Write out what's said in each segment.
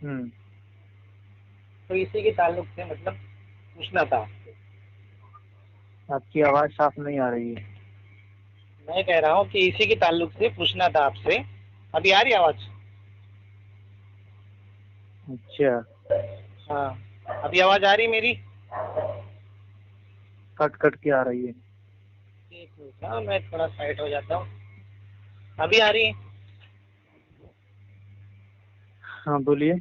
تو اسی کے تعلق سے مطلب پوچھنا تھا آپ سے. آپ کی آواز صاف نہیں آ رہی ہے. میں کہہ رہا ہوں کہ اسی کے تعلق سے پوچھنا تھا آپ سے. ابھی آ رہی آواز؟ اچھا. ہاں ابھی آواز آ رہی میری؟ کٹ کٹ کے آ رہی ہے. ایک منٹ، ہاں میں تھوڑا سائڈ ہو جاتا ہوں. ابھی آ رہی ہے؟ ہاں بولیے.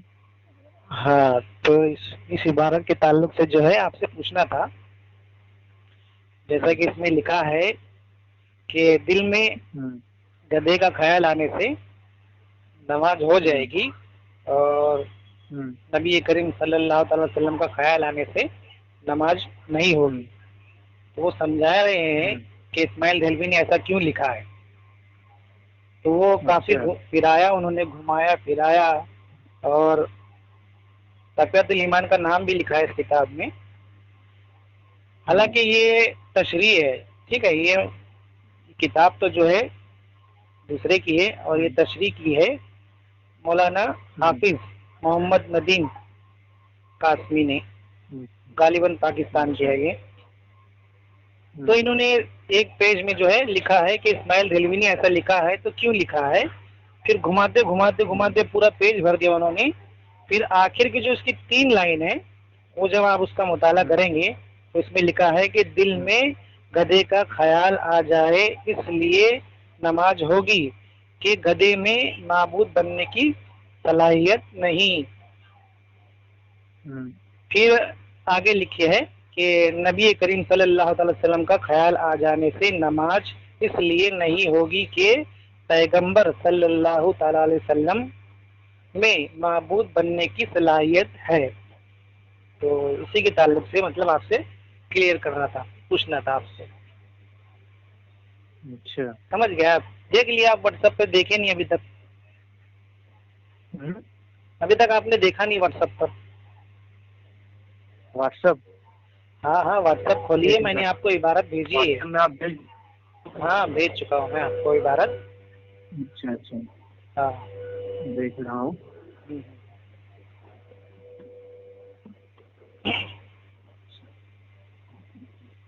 ہاں تو اس عبارت کے تعلق سے جو ہے آپ سے پوچھنا تھا. جیسا کہ اس میں لکھا ہے کہ دل میں گدھے کا خیال آنے سے نماز ہو جائے گی، اور نبی کریم صلی اللہ تعالی وسلم کا خیال آنے سے نماز نہیں ہوگی. تو وہ سمجھا رہے ہیں کہ اسماعیل دہلوی نے ایسا کیوں لکھا ہے. تو وہ کافی پھرایا، انہوں نے گھمایا پھرایا، اور تقویۃ الایمان کا نام بھی لکھا ہے اس کتاب میں. حالانکہ یہ تشریح ہے، ٹھیک ہے، یہ کتاب تو جو ہے دوسرے کی ہے، اور یہ تشریح کی ہے مولانا حافظ محمد ندیم قاسمی نے، غالباً پاکستان کے ہے یہ. تو انہوں نے ایک پیج میں جو ہے لکھا ہے کہ اسماعیل دہلوی نے ایسا لکھا ہے، تو کیوں لکھا ہے. پھر گھماتے گھماتے گھماتے پورا پیج بھر دیا انہوں نے. پھر آخر کی جو اس کی 3 لائن ہے، وہ جب آپ اس کا مطالعہ کریں گے تو اس میں لکھا ہے کہ دل میں گدھے کا خیال آ جائے اس لیے نماز ہوگی کہ گدھے میں معبود بننے کی صلاحیت نہیں. پھر آگے لکھے ہے کہ نبی کریم صلی اللہ تعالی وسلم کا خیال آ جانے سے نماز اس لیے نہیں ہوگی کہ پیغمبر صلی اللہ تعالی علیہ وسلم میں معبود بننے کی صلاحیت ہے. تو اسی کے تعلق سے مطلب آپ سے کلیئر کرنا تھا، پوچھنا تھا آپ سے. اچھا سمجھ گئے آپ؟ دیکھ لیا آپ واٹس ایپ پہ؟ دیکھے نہیں ابھی تک؟ ابھی تک آپ نے دیکھا نہیں واٹس ایپ پر؟ WhatsApp? ہاں ہاں واٹس ایپ کھولیے، میں نے آپ کو عبارت بھیجی ہے. میں آپ بھیج. ہاں بھیج چکا ہوں میں آپ کو عبارت. اچھا اچھا ہاں دیکھ رہا ہوں.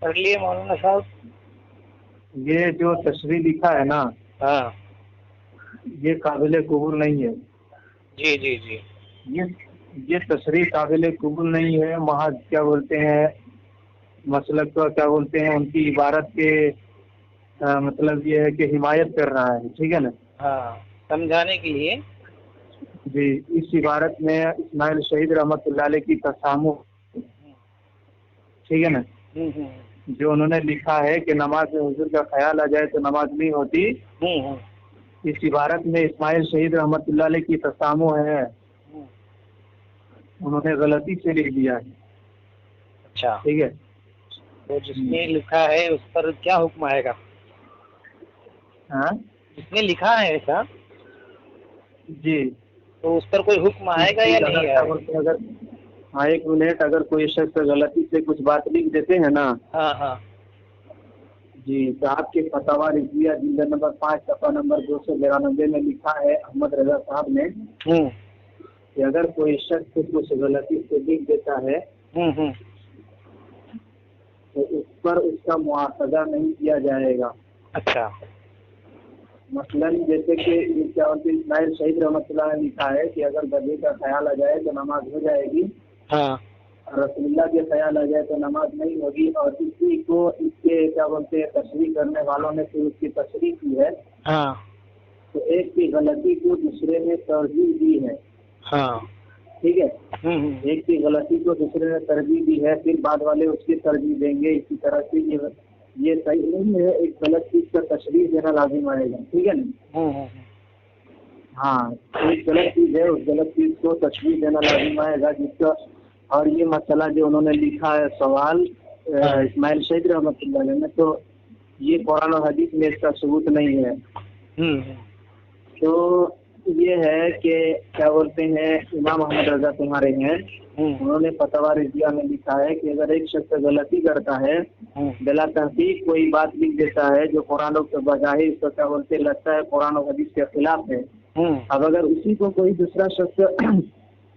پڑھ لیے مولانا صاحب؟ یہ جو تشریح لکھا ہے نا، ہاں یہ قابل قبول نہیں ہے. جی جی جی. یہ تشریح قابل قبول نہیں ہے. محض کیا بولتے ہیں، مسلک کو کیا بولتے ہیں، ان کی عبارت کے مطلب یہ ہے کہ حمایت کر رہا ہے. ٹھیک ہے نا؟ ہاں سمجھانے کے لیے. جی. اس عبارت میں اسماعیل شہید رحمۃ اللہ علیہ کی تسامح، ٹھیک ہے نا، جو انہوں نے لکھا ہے کہ نماز میں حضور کا خیال آ جائے تو نماز نہیں ہوتی، اس عبارت میں اسماعیل شہید رحمۃ اللہ علیہ کی تسامح ہے. انہوں نے غلطی سے لکھ دیا ہے. اچھا ٹھیک ہے. تو جس نے لکھا ہے اس پر کیا حکم آئے گا؟ ہاں جس نے لکھا ہے ایسا، جی، تو اس پر کوئی حکم آئے گا یا نہیں آئے گا؟ اگر ہاں 1 منٹ، اگر کوئی شخص غلطی سے کچھ بات لکھ دیتے ہیں نا، ہاں ہاں جی، تو آپ کے فتاوی رضویہ جلد نمبر 5 صفحہ نمبر 292 میں لکھا ہے احمد رضا صاحب نے کہ اگر کوئی شخص کچھ غلطی سے لکھ دیتا ہے تو اس پر اس کا مواخذہ نہیں کیا جائے گا. اچھا. مثلاً جیسے کہ کیا ہوتی ہے، اسماعیل شہید رحمۃ اللہ نے لکھا ہے کہ اگر گدھے کا خیال آ جائے تو نماز ہو جائے گی، ہاں رسول اللہ کے خیال آ جائے تو نماز نہیں ہوگی. اور اسی کو اس کے کیا بولتے ہیں تشریح کرنے والوں نے پھر اس کی تشریح کی ہے، ہاں تو ایک کی غلطی کو دوسرے نے ترجیح دی ہے. ہاں ٹھیک ہے. ایک کی غلطی کو دوسرے نے ترجیح دی ہے، پھر بعد والے اس کی ترجیح دیں گے. اسی طرح سے یہ صحیح نہیں ہے. ایک غلط چیز کا تشریح دینا لازم آئے گا. ٹھیک ہے نا؟ ہاں، ایک غلط چیز ہے، اس غلط چیز کو تشریح دینا لازم آئے گا جس کا. اور یہ مسئلہ جو انہوں نے لکھا ہے سوال اسماعیل شہید رحمۃ اللہ علیہ نے، تو یہ قرآن و حدیث میں اس کا ثبوت نہیں ہے. تو یہ ہے کہ کیا بولتے ہیں، امام احمد رضا تمہارے ہیں، انہوں نے فتاوی رضویہ میں لکھا ہے کہ اگر ایک شخص غلطی کرتا ہے، بلا تحقیق کوئی بات لکھ دیتا ہے جو قرآن و بظاہر اس کو کیا بولتے لگتا ہے قرآن و حدیث کے خلاف ہے، اب اگر اسی کو کوئی دوسرا شخص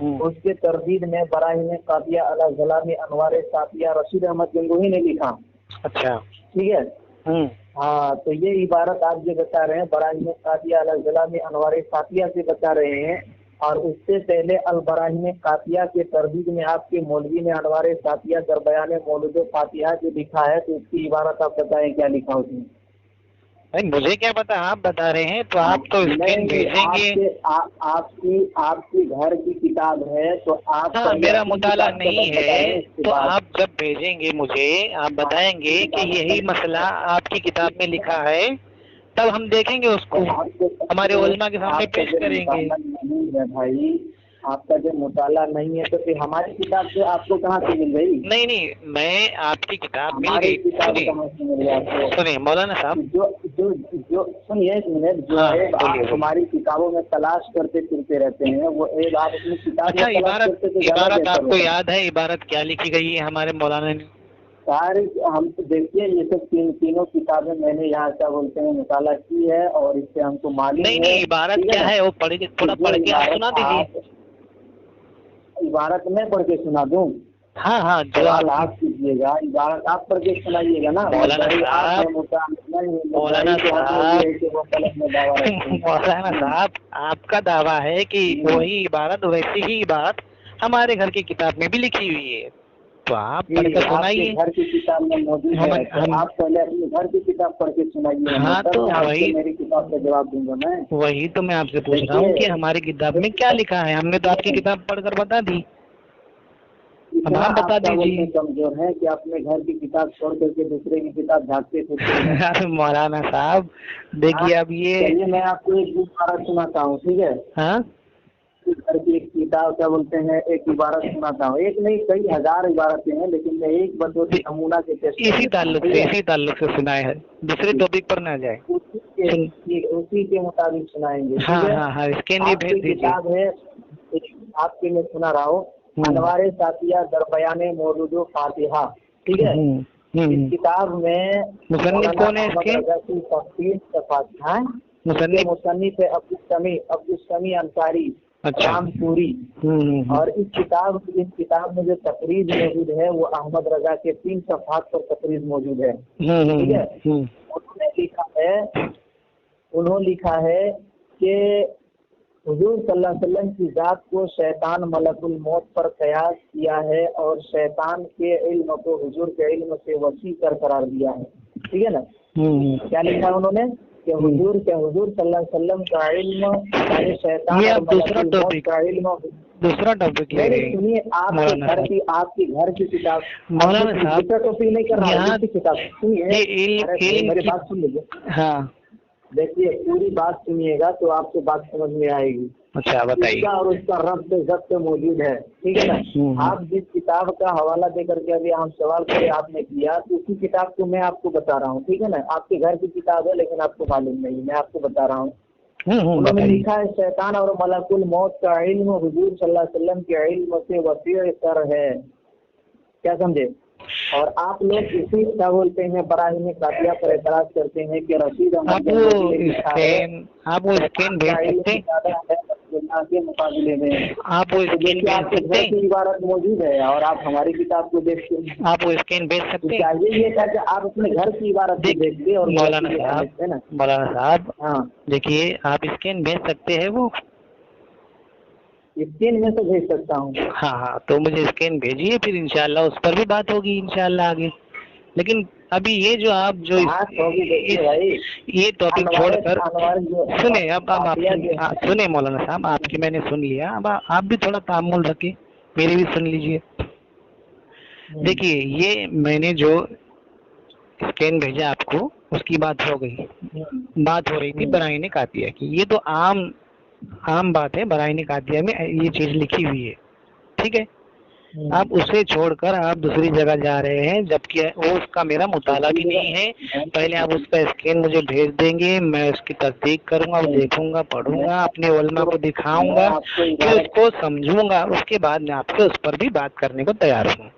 اس کے تردید میں براہیم قاطعہ علی ظلام انوار ساتیہ رشید احمد گنگوہی نے لکھا. اچھا. ٹھیک ہے. ہاں تو یہ عبارت آپ جو بتا رہے ہیں براہیم قاطعہ علی ظلام انوار ساتیہ سے بتا رہے ہیں, اور اس سے پہلے البراہیم قاطعہ کے تردید میں آپ کے مولوی نے انوار ساتیہ در بیان مولود فاتحہ جو لکھا ہے, تو اس کی عبارت آپ بتائیں کیا لکھا اس میں. بھائی مجھے کیا پتا, آپ بتا رہے ہیں تو آپ تو اسکین بھیجیں گے. آپ کی گھر کی کتاب ہے تو آپ, ہاں میرا مطالعہ نہیں ہے, تو آپ جب بھیجیں گے مجھے آپ بتائیں گے کہ یہی مسئلہ آپ کی کتاب میں لکھا ہے, تب ہم دیکھیں گے اس کو, ہمارے علماء کے سامنے پیش کریں گے. نہیں ہے بھائی, آپ کا جو مطالعہ نہیں ہے تو پھر ہماری کتاب سے آپ کو کہاں سے مل گئی. نہیں, میں آپ کی کتاب مل ہماری گئی. کتاب کہاں سے مل گئی آپ کو. سنیے مولانا صاحب, جو سنیے ایک منٹ, جو ہے آپ ہماری کتابوں میں تلاش کرتے پھرتے رہتے ہیں, وہ ایک آپ اپنی کتاب میں تلاش کرتے تو عبارت آپ کو یاد ہے عبارت کیا لکھی گئی ہے ہمارے مولانا نے. سارے ہم تو دیکھیے یہ سب تینوں کتابیں میں نے یہاں کیا بولتے ہیں مطالعہ کی ہے, اور اس سے ہم کو معلوم ہے. نہیں عبارت کیا ہے وہ پڑھ کے تھوڑا پڑھ کے آپ سنا دیجیے. عبارت میں پڑھ کے سنا دوں. ہاں جو آپ کیجیے گا, عبارت آپ پڑھ کے سنائیے گا نا. مولانا صاحب آپ کا دعویٰ ہے کہ وہی عبارت ویسی ہی عبارت ہمارے گھر کی کتاب میں بھی لکھی ہوئی ہے, تو آپ پڑھ کر سنائیے. گھر کی کتاب میں موجود ہے, آپ پہلے اپنی گھر کی کتاب پڑھ کے سنائیے. ہاں تو وہی میری کتاب کا جواب دوں گا میں. وہی تو میں آپ سے پوچھ رہا ہوں کہ ہماری کتاب میں کیا لکھا ہے. ہم نے تو آپ کی کتاب پڑھ کر بتا دی, اب آپ بتا دیجیے. کمزور ہے کہ اپنے گھر کی کتاب چھوڑ کر کے دوسرے کی کتاب جھانکتے پھرتے. مولانا صاحب دیکھیے اب یہ میں آپ کو ایک عبارت سناتا ہوں, ٹھیک ہے. ہاں گھر کی ایک کتاب کیا بولتے ہیں ایک عبارت سناتا ہوں, ایک نہیں کئی ہزار عبارتیں ہیں, لیکن میں ایک بطور نمونہ کے اسی تعلق سے سنائے ہے, دوسرے ٹاپک پر نہ جائے. اسی کے مطابق سنائیں گے. ہاں اس کے لیے بھیج دیجیے. کتاب ہے آپ کے میں سنا رہا ہوں, انوار ساتیہ در بیان مولود فاتحہ. ٹھیک ہے. اس کتاب میں مصنف کون ہے اس کے؟ مصنف ہے عبدالسمیع انصاری رام پوری. اور اس کتاب میں جو تقریر موجود ہے وہ احمد رضا کے 3 صفحات پر تقریر موجود ہے. ٹھیک ہے. انہوں نے لکھا ہے کہ حضور صلی اللہ علیہ وسلم کی ذات کو شیطان ملک الموت پر قیاس کیا ہے, اور شیطان کے علم کو حضور کے علم سے وسیع کر قرار دیا ہے. ٹھیک ہے نا. کیا لکھا انہوں نے کہ حضور صلی اللہ علیہ وسلم کا علم یعنی شیطان اور ملک الموت کا علم. دوسرا ٹاپک سنیے, آپ کی گھر کی کتاب. مولانا صاحب ٹاپک نہیں کر رہا ہوں, کتاب سنیے, میری بات سن لیجیے. ہاں دیکھیے پوری بات سنیے گا تو آپ کو بات سمجھ میں آئے گی. اچھا بتائیے. اور اس کا ربط ضبط موجود ہے. ٹھیک ہے نا. آپ جس کتاب کا حوالہ دے کر کے ابھی ہم سوال کرے آپ نے کیا, تو اسی کتاب کو میں آپ کو بتا رہا ہوں. ٹھیک ہے نا. آپ کے گھر کی کتاب ہے لیکن آپ کو معلوم نہیں, میں آپ کو بتا رہا ہوں. انہوں نے لکھا ہے شیطان اور ملک الموت کا علم حضور صلی اللہ علیہ وسلم کے علم سے وسیع تر ہے. کیا سمجھے. اور آپ لوگ اسی کیا بولتے ہیں براہیم قاطعہ پر اعتراض کرتے ہیں کہ رشید احمد آپ وہ اسکین بھیج سکتے کے مقابلے میں. آپ وہ اسکین بھیج سکتے ہیں. عبارت موجود ہے اور آپ ہماری کتاب کو دیکھتے ہیں. آپ وہ اسکین بھیج سکتے ہیں. چاہیے یہ تھا کہ آپ اپنے گھر کی عبارت دیکھیے. اور مولانا صاحب ہاں دیکھیے آپ اسکین بھیج سکتے ہیں, وہ اسکین میں سے بھیج سکتا ہوں. ہاں تو مجھے اسکین بھیجیے, پھر انشاءاللہ اس پر بھی بات ہوگی انشاءاللہ آگے. لیکن ابھی یہ جو آپ جو یہ ٹاپک چھوڑ کر سنیں, اب آپ سنیں مولانا صاحب, آپ کی میں نے سن لیا, اب آپ بھی تھوڑا تعامل رکھیں, میری بھی سن لیجیے. دیکھیے یہ میں نے جو اسکین بھیجا آپ کو اس کی بات ہو گئی, بات ہو رہی تھی براہین قاطعہ کی. یہ تو عام بات ہے, براہین قاطعہ میں یہ چیز لکھی ہوئی ہے. ٹھیک ہے. آپ اسے چھوڑ کر آپ دوسری جگہ جا رہے ہیں, جبکہ وہ اس کا میرا مطالعہ بھی نہیں ہے. پہلے آپ اس کا اسکین مجھے بھیج دیں گے, میں اس کی تصدیق کروں گا, دیکھوں گا, پڑھوں گا, اپنے علماء کو دکھاؤں گا, پھر اس کو سمجھوں گا. اس کے بعد میں آپ سے اس پر بھی بات کرنے کو تیار ہوں.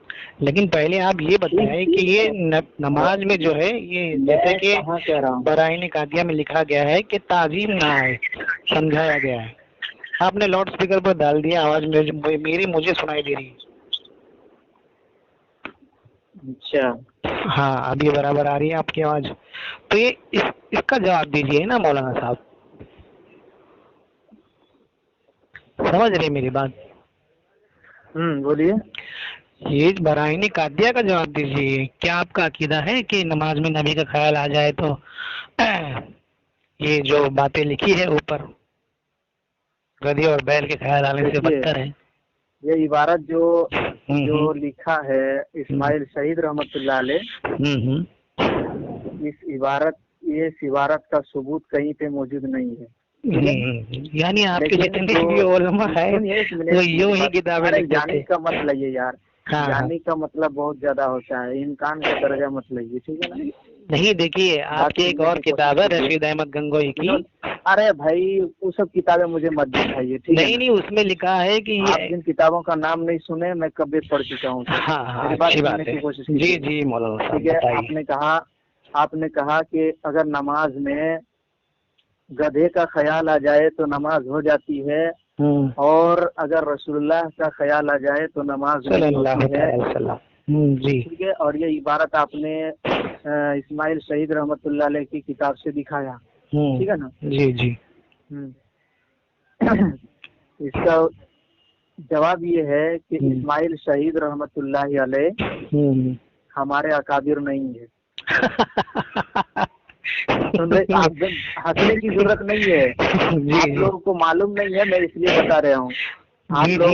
لیکن پہلے آپ یہ بتائیں کہ یہ نماز میں جو ہے یہ جیسے کہ براہین قاطعہ میں لکھا گیا ہے کہ تعظیم نہ ہے, سمجھایا گیا ہے. آپ نے لاؤڈ اسپیکر پر ڈال دیا، آواز میری مجھے سنائی دے رہی ہے۔ اچھا ہاں ابھی برابر آ رہی ہے آپ کی آواز۔ تو یہ اس کا جواب دیجیے نا مولانا صاحب، سمجھ رہے میری بات؟ بولیے۔ یہ براہین قادیہ کا جواب دیجیے، کیا آپ کا عقیدہ ہے کہ نماز میں نبی کا خیال آ جائے تو یہ جو باتیں لکھی ہے اوپر گدھے اور بیل کے خیال آنے سے بدتر ہے؟ یہ عبارت جو لکھا ہے اسماعیل شہید رحمت اللہ علیہ، اس عبارت کا ثبوت کہیں پہ موجود نہیں ہے۔ یعنی آپ کے جتنے بھی علماء ہیں وہ یوں ہی کتابیں لکھتے جانے کا مت لئیے یار، جانے کا مطلب بہت زیادہ ہوتا ہے، امکان کا درجہ مت لئیے، ٹھیک ہے نا؟ نہیں دیکھیے آپ کی ایک اور کتاب ہے رشید احمد گنگوئی کی۔ ارے بھائی وہ سب کتابیں مجھے مت دکھائیے، ٹھیک ہے؟ نہیں اس میں لکھا ہے کہ آپ جن کتابوں کا نام نہیں سنے میں کبھی پڑھ چکا ہوں۔ ہاں میری بات اچھی بات سننے ہے۔ کی کوشش جی کیجیے۔ جی مولانا صاحب ٹھیک ہے، بتائیے۔ آپ نے کہا کہ اگر نماز میں گدھے کا خیال آ جائے تو نماز ہو جاتی ہے، اور اگر رسول اللہ کا خیال آ جائے تو نماز نہیں ہوتی ہے۔ جی ٹھیک ہے، اور یہ عبارت آپ نے اسماعیل شہید رحمت اللہ علیہ کی کتاب سے دکھایا، ٹھیک ہے نا؟ جی جی اس کا جواب یہ ہے کہ اسماعیل شہید رحمت اللہ علیہ ہمارے اکابر نہیں ہے۔ ہنسنے کی ضرورت نہیں ہے، آپ لوگوں کو معلوم نہیں ہے، میں اس لیے بتا رہا ہوں۔ آپ لوگ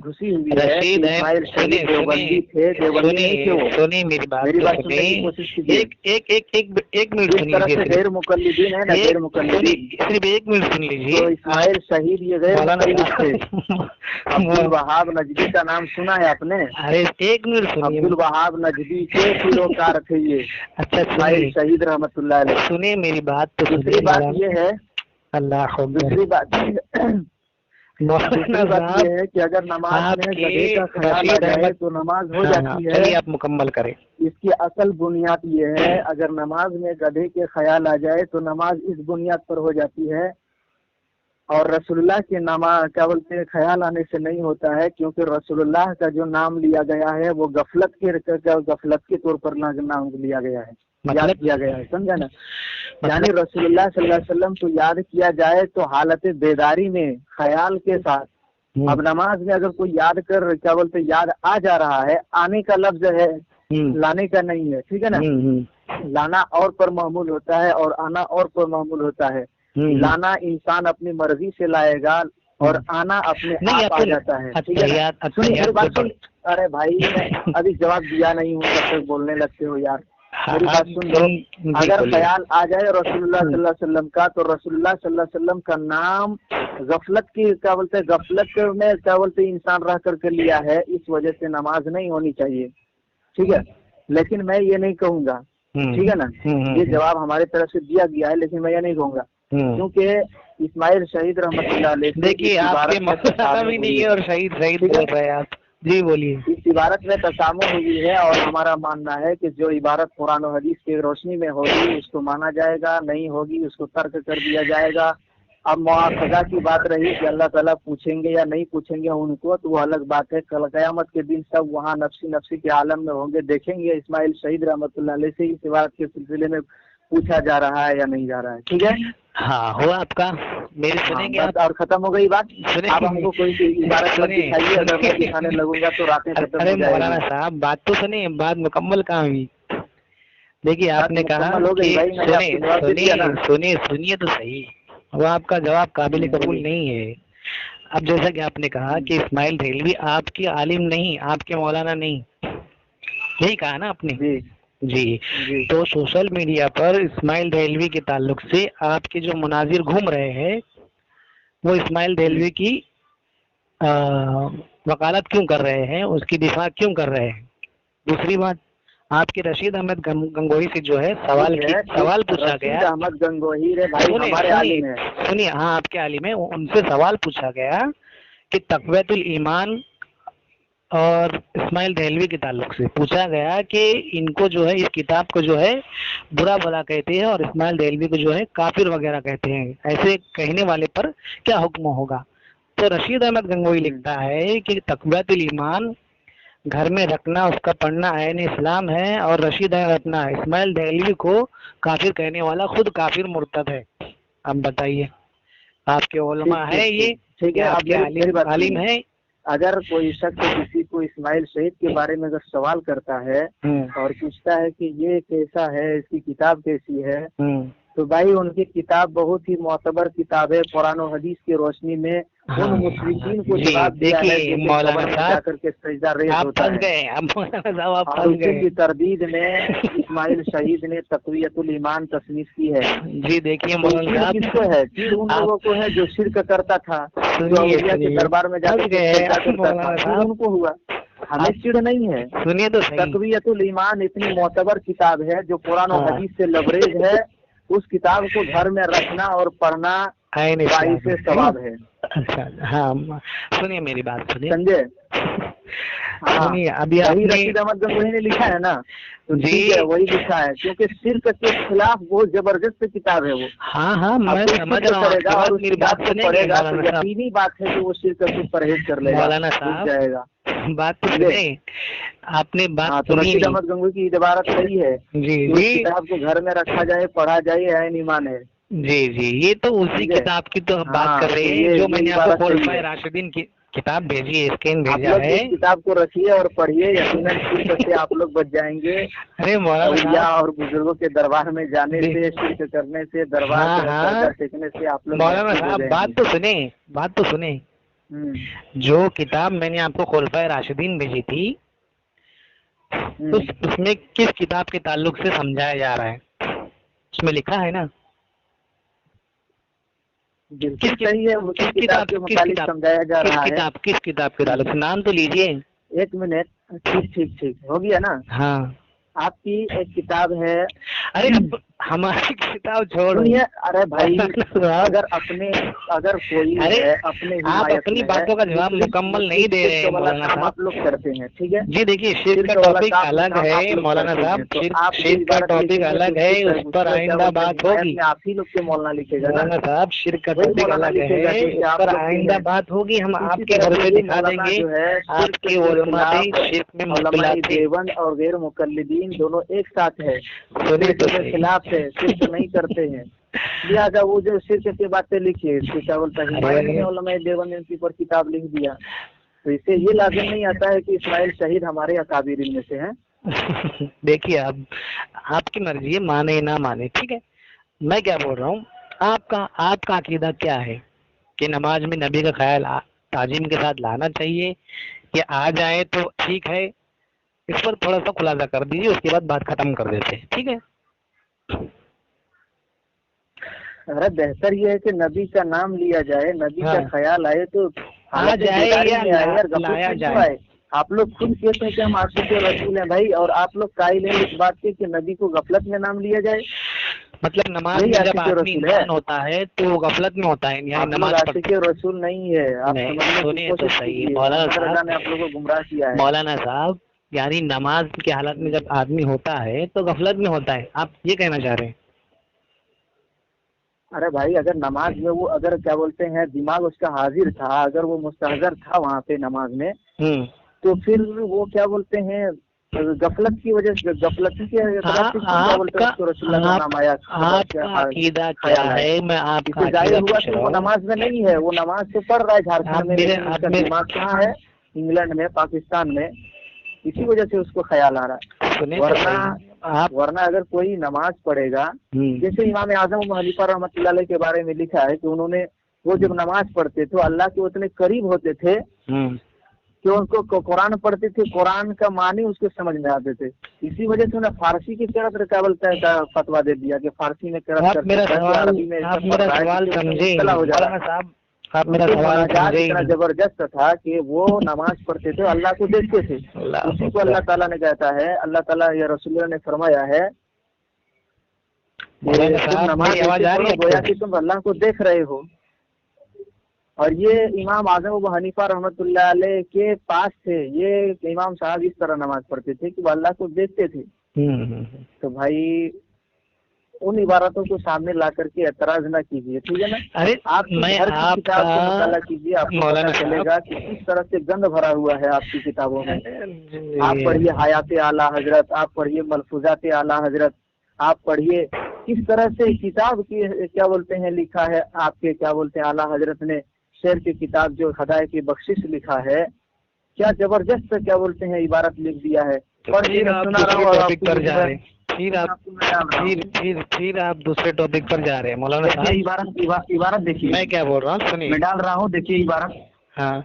گھسی ہوئی ہے، اسماعیل شہید دیوبندی تھے، دیوبندی نہیں تھے وہ۔ سنیے میری بات، میری بات سننے کی کوشش کیجیے۔ ایک منٹ اس طرح سے غیر مقلدین ہے نا، غیر مقلدین، صرف ایک منٹ سن لیجیے۔ تو اسماعیل شہید یہ غیر مقلد تھے۔ عبدالوہاب نجدی کا نام سنا ہے آپ نے؟ ارے ایک منٹ سنیے، عبدالوہاب نجدی کے پیروکار تھے یہ، اچھا اسماعیل شہید رحمت اللہ علیہ۔ سنیے میری بات تو دوسری بات یہ ہے، اللہ دوسری بات یہ ہے کہ اگر نماز میں گدھے کا خیال آ جائے تو نماز ہو جاتی ہے۔ چلیے آپ مکمل کریں۔ اس کی اصل بنیاد یہ ہے، اگر نماز میں گدھے کے خیال آ جائے تو نماز اس بنیاد پر ہو جاتی ہے، اور رسول اللہ کے نماز کیا بولتے ہیں خیال آنے سے نہیں ہوتا ہے، کیونکہ رسول اللہ کا جو نام لیا گیا ہے وہ غفلت کے طور پر نام لیا گیا ہے، یاد کیا گیا ہے، سمجھا نا؟ یعنی رسول اللہ صلی اللہ علیہ وسلم کو یاد کیا جائے تو حالت بیداری میں خیال کے ساتھ۔ اب نماز میں اگر کوئی یاد کر کیا بولتے یاد آ جا رہا ہے، آنے کا لفظ ہے، لانے کا نہیں ہے، ٹھیک ہے نا؟ لانا اور پر معمول ہوتا ہے اور آنا اور پر معمول ہوتا ہے۔ لانا انسان اپنی مرضی سے لائے گا اور آنا اپنے آپ آ جاتا ہے، ٹھیک ہے؟ ارے بھائی ابھی جواب دیا نہیں ہوں، تب تک بولنے لگتے ہو یار، میری بات سن لو۔ اگر خیال آ جائے رسول اللہ صلی اللہ علیہ وسلم کا، تو رسول اللہ صلی اللہ علیہ وسلم کا نام غفلت کی کیا بولتے غفلت میں کیا بولتے انسان رہ کر کے لیا ہے، اس وجہ سے نماز نہیں ہونی چاہیے، ٹھیک ہے؟ لیکن میں یہ نہیں کہوں گا، ٹھیک ہے نا؟ یہ جواب ہمارے طرف سے دیا گیا ہے، لیکن میں یہ نہیں کہوں گا، کیونکہ اسماعیل شہید رحمت اللہ علیہ دیکھیے آپ کے مقصد بھی نہیں ہے اور شہید بول رہے ہیں آپ۔ جی بولیے۔ اس عبارت میں تسامح ہوئی ہے، اور ہمارا ماننا ہے کہ جو عبارت قرآن و حدیث کی روشنی میں ہوگی اس کو مانا جائے گا، نہیں ہوگی اس کو ترک کر دیا جائے گا۔ اب مواخذہ کی بات رہی کہ اللہ تعالیٰ پوچھیں گے یا نہیں پوچھیں گے ان کو، تو وہ الگ بات ہے۔ کل قیامت کے دن سب وہاں نفسی کے عالم میں ہوں گے، دیکھیں گے اسماعیل شہید رحمۃ اللہ علیہ سے اس عبارت کے سلسلے میں پوچھا جا رہا ہے یا نہیں جا رہا ہے، ٹھیک ہے؟ ہاں ہوا آپ کا، میری سنیں گے اور ختم ہو گئی بات۔ آپ ہم کو کوئی عبارت دکھائیے، اگر میں دکھانے لگوں گا تو راتیں ختم ہو جائیں گی۔ مولانا صاحب بات تو سنیں، بات مکمل کہاں ہوئی؟ دیکھیے آپ نے کہا سنیے تو صحیح، وہ آپ کا جواب قابل قبول نہیں ہے۔ اب جیسا کہ آپ نے کہا کہ اسماعیل دہلوی آپ کے عالم نہیں، آپ کے مولانا نہیں، یہی کہا نا آپ نے؟ جی تو سوشل میڈیا پر اسماعیل دہلوی کے تعلق سے آپ کے جو مناظر گھوم رہے ہیں وہ اسماعیل دہلوی کی وکالت کیوں کر رہے ہیں، اس کی دفاع کیوں کر رہے ہیں؟ دوسری بات، آپ کے رشید احمد گنگوئی سے جو ہے سوال پوچھا گیا، احمد گنگوئی سنیے، ہاں آپ کے عالم ہے، ان سے سوال پوچھا گیا کہ تقویت الایمان اور اسماعیل دہلوی کے تعلق سے پوچھا گیا کہ ان کو جو ہے اس کتاب کو جو ہے برا بھلا کہتے ہیں اور اسماعیل دہلوی کو جو ہے کافر وغیرہ کہتے ہیں، ایسے کہنے والے پر کیا حکم ہوگا؟ تو رشید احمد گنگوئی لکھتا ہے کہ تقویت الایمان گھر میں رکھنا اس کا پڑھنا عین اسلام ہے، اور رشید اپنا اسماعیل دہلوی کو کافر کہنے والا خود کافر مرتد ہے۔ اب بتائیے آپ کے علماء ہے یہ، ٹھیک ہے، آپ کے عالم ہے؟ اگر کوئی شخص کسی کو اسماعیل شہید کے بارے میں اگر سوال کرتا ہے اور پوچھتا ہے کہ یہ کیسا ہے، اس کی کتاب کیسی ہے، تو بھائی ان کی کتاب بہت ہی معتبر کتاب ہے، قرآن و حدیث کی روشنی میں ان مشرکین کو جواب دیا ہے جو مولانا جا کر کے سجدہ ریز ہوتا ہے، اور اسی کی تردید میں اسماعیل شہید نے تقویت الایمان تصنیف کی ہے۔ جی دیکھیے مولانا صاحب، کس کو ہے؟ چیڑ ان لوگوں کو ہے جو شرک کرتا تھا، جو اولیاء کے دربار میں جا کر ان کو ہوا، ہمیں چڑ نہیں ہے۔ سنیے تو تقویت الایمان اتنی معتبر کتاب ہے جو قرآن و حدیث سے لبریز ہے، اس کتاب کو گھر میں رکھنا اور پڑھنا باعث ثواب ہے۔ اچھا ہاں سنیے میری بات سنیے، سمجھے؟ سنیے ابھی رشید احمد گنگوئی نے لکھا ہے نا، تو ٹھیک ہے وہی لکھا ہے، کیونکہ شرک کے خلاف بہت زبردست کتاب ہے وہ۔ ہاں میں سمجھ رہا ہوں، اور میری بات کو پڑھے گا تو یقینی بات ہے کہ وہ شرک سے پرہیز کر لے گا، مولانا صاحب جائے گا۔ بات تو سنیں، آپ نے بات تو رشید احمد گنگوئی کی عبارت صحیح ہے، جی کتاب کو گھر میں رکھا جائے، پڑھا جائے، عین ایمان ہے۔ جی یہ تو اسی کتاب کی تو بات کر رہے ہیں جو میں نے آپ کو خلفائے راشدین کی کتاب بھیجی ہے، اسکین بھیجا ہے، کتاب کو رکھیے اور پڑھیے، یقیناً شرک سے آپ لوگ بچ جائیں گے۔ ارے مولانا اور بزرگوں کے دربار میں جانے سے، شرک کرنے سے، دربار ٹیکنے سے آپ لوگ مولانا صاحب بات تو سنیں، جو کتاب میں نے آپ کو خلفائے راشدین بھیجی تھی اس میں کس کتاب کے تعلق سے سمجھایا جا رہا ہے؟ اس میں لکھا ہے نا کس کتاب کے متعلق سمجھایا جا رہا ہے، کس کتاب کے تعلق سے؟ نام تو لیجئے۔ ایک منٹ، ٹھیک ہو گیا نا؟ ہاں آپ کی ایک کتاب ہے، ارے ہماری کتاب چھوڑو، ارے بھائی اگر کوئی اپنے آپ اپنی باتوں کا جواب مکمل نہیں دے رہے ہیں مولانا صاحب، آپ لوگ کرتے ہیں، ٹھیک ہے جی دیکھیے شرک کا ٹاپک الگ ہے مولانا صاحب، شرک کا ٹاپک الگ ہے، اس پر آئندہ بات ہوگی، آپ ہی لوگ کے مولانا لکھے گا مولانا صاحب، شرک کا ٹاپک الگ ہے، اس پر آئندہ بات ہوگی، ہم آپ کے گھر سے دکھا دیں گے آپ کے علماء شرک میں مبتلا تھے، دیوبند اور غیر مقلدین دونوں ایک ساتھ ہے، کے خلاف ہے، شرک نہیں کرتے ہیں، لہٰذا وہ جو شرک کی باتیں لکھی ہے کتاب علماء دیوبند نے پر کتاب لکھ دیا، تو اس سے یہ لازم نہیں آتا ہے کہ اسماعیل شہید ہمارے اکابرین میں سے ہیں۔ دیکھیے اب آپ کی مرضی ہے، مانے نہ مانے، ٹھیک ہے، میں کیا بول رہا ہوں، آپ کا عقیدہ کیا ہے کہ نماز میں نبی کا خیال تعظیم کے ساتھ لانا چاہیے یا آ جائے تو ٹھیک ہے؟ اس پر تھوڑا سا خلاصہ کر دیجیے، اس کے بعد بات ختم کر دیتے ہیں، ٹھیک ہے؟ ارے بہتر یہ ہے کہ نبی کا نام لیا جائے، نبی کا خیال آئے تو آ جائے یا لایا جائے۔ آپ لوگ خود کہتے ہیں کہ ہم عاشق رسول ہیں بھائی، اور آپ لوگ قائل ہیں اس بات کے کہ نبی کو غفلت میں نام لیا جائے، مطلب نماز میں جب آدمی انسان ہوتا ہے تو وہ غفلت میں ہوتا ہے، یعنی نماز عاشق رسول نہیں ہے، آپ سنیں تو صحیح مولانا نے آپ لوگوں کو گمراہ کیا ہے۔ مولانا صاحب، یعنی نماز کی حالت میں جب آدمی ہوتا ہے تو غفلت میں ہوتا ہے، آپ یہ کہنا چاہ رہے ہیں؟ ارے بھائی اگر نماز میں وہ اگر کیا بولتے ہیں دماغ اس کا حاضر تھا، اگر وہ مستحضر تھا وہاں پہ نماز میں، تو پھر وہ کیا بولتے ہیں غفلت کی وجہ سے، غفلتی کے عقیدہ کیا ہے؟ میں آپ کا ظاہر ہوا کہ وہ نماز میں نہیں ہے، وہ نماز سے پڑھ رہا ہے جھارکھنڈ میں، دماغ کہاں ہے؟ انگلینڈ میں، پاکستان میں، اسی وجہ سے اس کو خیال آ رہا ہے۔ ورنہ اگر کوئی نماز پڑھے گا، جیسے امام اعظم ابو حنیفہ رحمۃ اللہ علیہ کے بارے میں لکھا ہے کہ انہوں نے وہ جب نماز پڑھتے تھے اللہ کے اتنے قریب ہوتے تھے کہ ان کو قرآن پڑھتے تھے، قرآن کا معنی اس کو سمجھ میں آتے تھے، اسی وجہ سے انہیں فارسی کی قرأت رکاوٹ کا فتویٰ دے دیا کہ فارسی میں قرأت اتنا زبردست تھا کہ وہ نماز پڑھتے تھے، اللہ کو دیکھتے تھے، اسی کو اللہ تعالیٰ نے کہتا ہے، اللہ تعالیٰ یا رسول اللہ نے فرمایا ہے نماز گویا کہ تم اللہ کو دیکھ رہے ہو۔ اور یہ امام اعظم ابو حنیفہ رحمۃ اللہ علیہ کے پاس تھے. یہ امام صاحب اس طرح نماز پڑھتے تھے کہ وہ اللہ کو دیکھتے تھے. تو بھائی ان عبارتوں کو سامنے لا کر کے اعتراض نہ کیجیے, ٹھیک ہے نا. ارے آپ میں ہر آپ کتاب کو کا مطالعہ کیجیے, آپ کو مولانا پتہ چلے گا کہ کس طرح سے گند بھرا ہوا ہے آپ کی کتابوں میں. آپ پڑھیے حیات اعلیٰ حضرت, آپ پڑھیے ملفوظات اعلیٰ حضرت, آپ پڑھیے کس طرح سے کتاب کی کیا بولتے ہیں لکھا ہے آپ کے کیا بولتے ہیں اعلیٰ حضرت نے شعر کی کتاب جو خدائے کی بخشش لکھا ہے, کیا زبردست کیا بولتے ہیں عبارت لکھ دیا ہے. پھر آپ دوسرے ٹاپک پر جا رہے ہیں, پھر آپ دوسرے ٹاپک پر جا رہے ہیں مولانا صاحب. عبارت دیکھیے, میں کیا بول رہا ہوں سنیے, میں ڈال رہا ہوں, دیکھیے عبارت. ہاں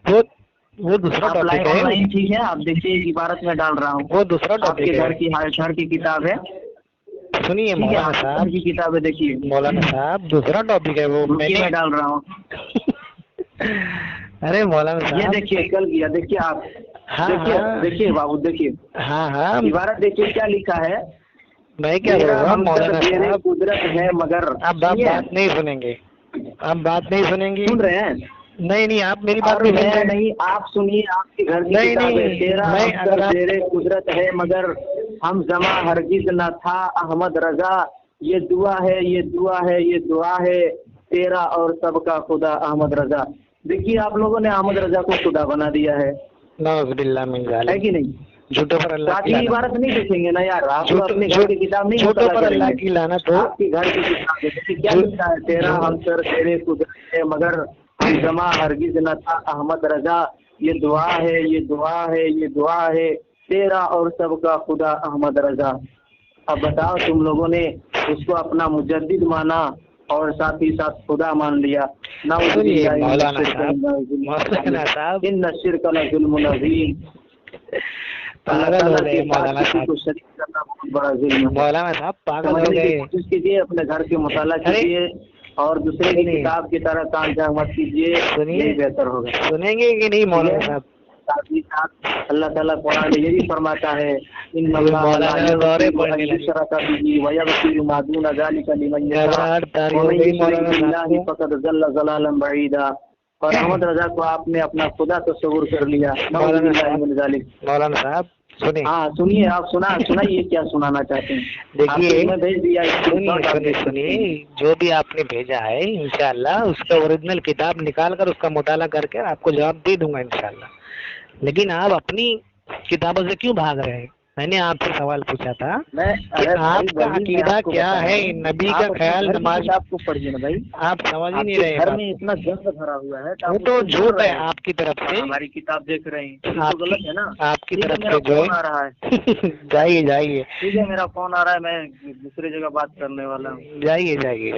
وہ دوسرا ٹاپک ہے, ٹھیک ہے, آپ دیکھیے عبارت میں ڈال رہا ہوں. وہ دوسرا آپ کے ٹاپک ہے. گھر کی کتاب ہے, سنیے مولانا صاحب کی کتاب ہے, دیکھیے مولانا صاحب دوسرا ٹاپک ہے وہ میں ڈال رہا ہوں. ارے مولانا یہ صاحب دیکھیے کل کیا, دیکھیے آپ, دیکھیے بابو, دیکھیے ہاں عبارت دیکھیے کیا لکھا ہے. میں کیا بول رہا ہوں مولانا صاحب, قدرت ہے مگر آپ بات نہیں سنیں گے, آپ بات نہیں سنیں گے. سن رہے ہیں, نہیں آپ میری بات نہیں سن رہے. نہیں آپ سنیے, آپ کے گھر کی کتاب ہے, تیرا تیرے قدرت ہے مگر ہم زماں ہرگز نہ تھا احمد رضا, یہ دعا ہے یہ دعا ہے یہ دعا ہے تیرا اور سب کا خدا احمد رضا. دیکھیے آپ لوگوں نے احمد رضا کو خدا بنا دیا ہے, نعوذ باللہ من ذالک, ہے کہ نہیں. جھوٹوں پر اللہ کی لعنت. عبارت نہیں دیکھیں گے نا یار, آپ اپنے گھر کی کتاب نہیں, جھوٹوں پر اللہ کی لعنت ہو. آپ کے گھر کی کتاب ہے, کیا لکھا ہے, تیرا ہم سر تیرے قدرت ہے مگر ہم زماں ہرگز نہ تھا احمد رضا, یہ دعا ہے یہ دعا ہے یہ دعا ہے تیرا اور سب کا خدا احمد رضا. اب بتاؤ تم لوگوں نے اس کو اپنا مجدد مانا اور ساتھ ہی ساتھ خدا مان لیا. مولانا صاحب ان الشرک لظلم عظیم. پاگل ہو گئے مولانا صاحب, کو شریک کرنا بہت بڑا ظلم ہے. مولانا صاحب پاگل ہو گئے. کوشش کیجیے, اپنے گھر کے مطالعہ کیجیے اور دوسرے کی کتاب کی طرح کام جہاں مت کیجیے, یہی بہتر ہوگا. سنیں گے کہ نہیں مولانا صاحب. اللہ تعالیٰ قرآن یہ بھی فرماتا ہے اور احمد رضا کو آپ نے اپنا خدا تصور کر لیا. مولانا صاحب سنیں, ہاں سنیے, آپ سنائیے کیا سنانا چاہتے ہیں. دیکھیے میں بھیج دیا, سنیے جو بھی آپ نے بھیجا ہے انشاءاللہ اس کا اوریجنل کتاب نکال کر اس کا مطالعہ کر کے آپ کو جواب دے دوں گا انشاءاللہ. لیکن آپ اپنی کتابوں سے کیوں بھاگ رہے ہیں؟ میں نے آپ سے سوال پوچھا تھا کہ آپ کا عقیدہ کیا ہے, نبی کا خیال نماز آپ کو پڑھیے نا بھائی, آپ سمجھ ہی نہیں رہے. گھر میں اتنا گند بھرا ہوا ہے, وہ تو جھوٹ ہے آپ کی طرف سے. ہماری کتاب دیکھ رہے ہیں, غلط ہے نا آپ کی طرف سے جو آ رہا ہے. جائیے ٹھیک ہے, میرا فون آ رہا ہے, میں دوسری جگہ بات کرنے والا ہوں. جائیے.